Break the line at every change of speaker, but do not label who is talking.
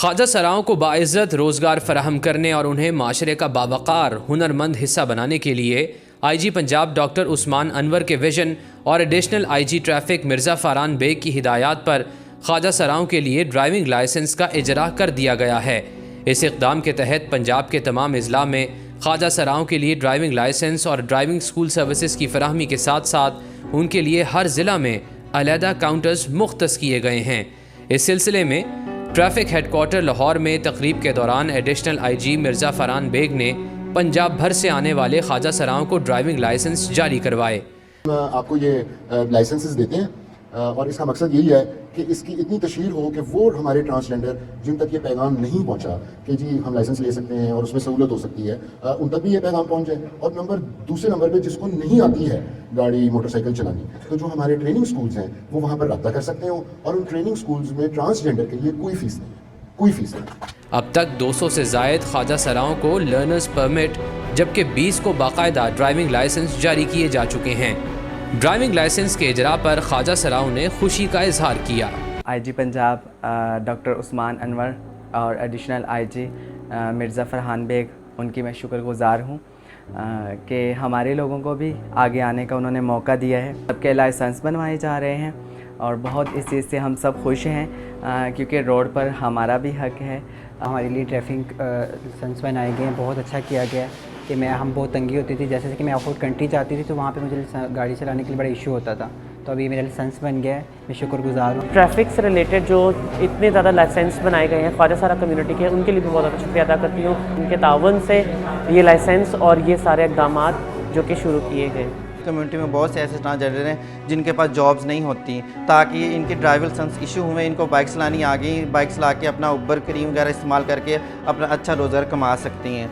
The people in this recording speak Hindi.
ख्वाजा सराओं को बाइज़्ज़त रोज़गार फराहम करने और उन्हें माशरे का बावकार हुनरमंद हिस्सा बनाने के लिए IG पंजाब डॉक्टर उस्मान अनवर के विजन और additional IG traffic Mirza Farhan Baig की हिदायत पर ख्वाजा सराओं के लिए ड्राइविंग लाइसेंस का इजरा कर दिया गया है। इस इक़दाम के तहत पंजाब के तमाम अज़ला में ख्वाजा सराओं के लिए ड्राइविंग लाइसेंस और ड्राइविंग स्कूल सर्विसेज की फराहमी के साथ साथ उनके लिए हर ज़िला में अलहदा काउंटर्स मुख्तस किए गए हैं। इस सिलसिले में ट्रैफिक हेडक्वार्टर लाहौर में तकरीब के दौरान एडिशनल IG मिर्ज़ा फ़रहान बेग ने पंजाब भर से आने वाले ख्वाजा सराओं को ड्राइविंग लाइसेंस जारी करवाए।
आपको ये लाइसेंसेस देते हैं और इसका मकसद यही है कि इसकी इतनी तशहीर हो कि वो हमारे ट्रांसजेंडर जिन तक ये पैगाम नहीं पहुंचा कि जी हम लाइसेंस ले सकते हैं और उसमें सहूलत हो सकती है, उन तक भी ये पैगाम पहुंच जाए। और दूसरे नंबर पे जिसको नहीं आती है गाड़ी मोटरसाइकिल चलानी, तो जो हमारे ट्रेनिंग स्कूल्स हैं वो वहाँ पर रब्ता कर सकते हो और उन ट्रेनिंग स्कूल्स में ट्रांसजेंडर के लिए कोई फीस नहीं, कोई फीस नहीं।
अब तक 200 से ज़ायद ख्वाजा सराओं को लर्नर्स परमिट जबकि 20 को बाकायदा ड्राइविंग लाइसेंस जारी किए जा चुके हैं। ड्राइविंग लाइसेंस के इजरा पर ख्वाजा सराओं ने खुशी का इजहार किया।
IG पंजाब डॉक्टर उस्मान अनवर और एडिशनल IG मिर्ज़ा फ़रहान बेग, उनकी मैं शुक्रगुज़ार हूँ कि हमारे लोगों को भी आगे आने का उन्होंने मौका दिया है। सबके लाइसेंस बनवाए जा रहे हैं और बहुत इस चीज़ से हम सब खुश हैं क्योंकि रोड पर हमारा भी हक है।
हमारे लिए ट्रैफिक लाइसेंस बनाए गए हैं, बहुत अच्छा किया गया कि हम बहुत तंगी होती थी, जैसे कि मैं आउट कंट्री जाती थी तो वहाँ पे मुझे गाड़ी चलाने के लिए बड़ा इशू होता था, तो अभी मेरा लाइसेंस बन गया है, मैं शुक्रगुज़ार हूँ।
ट्रैफिक से रिलेटेड जो इतने ज़्यादा लाइसेंस बनाए गए हैं ख्वाजा सरा कम्युनिटी के, उनके लिए भी बहुत ज़्यादा शुक्रिया अदा करती हूँ। उनके तावन से ये लाइसेंस और ये सारे इक़दाम जो कि शुरू किए गए।
कम्युनिटी में बहुत से ऐसे ट्रांसजेंडर हैं जिनके पास जॉब्स नहीं होती, ताकि इनके ड्राइविंग लाइसेंस इशू हुए, इनको बाइक चलानी आ गई, बाइक चला के अपना उबर करीम वगैरह इस्तेमाल करके अपना अच्छा रोज़गार कमा सकती हैं।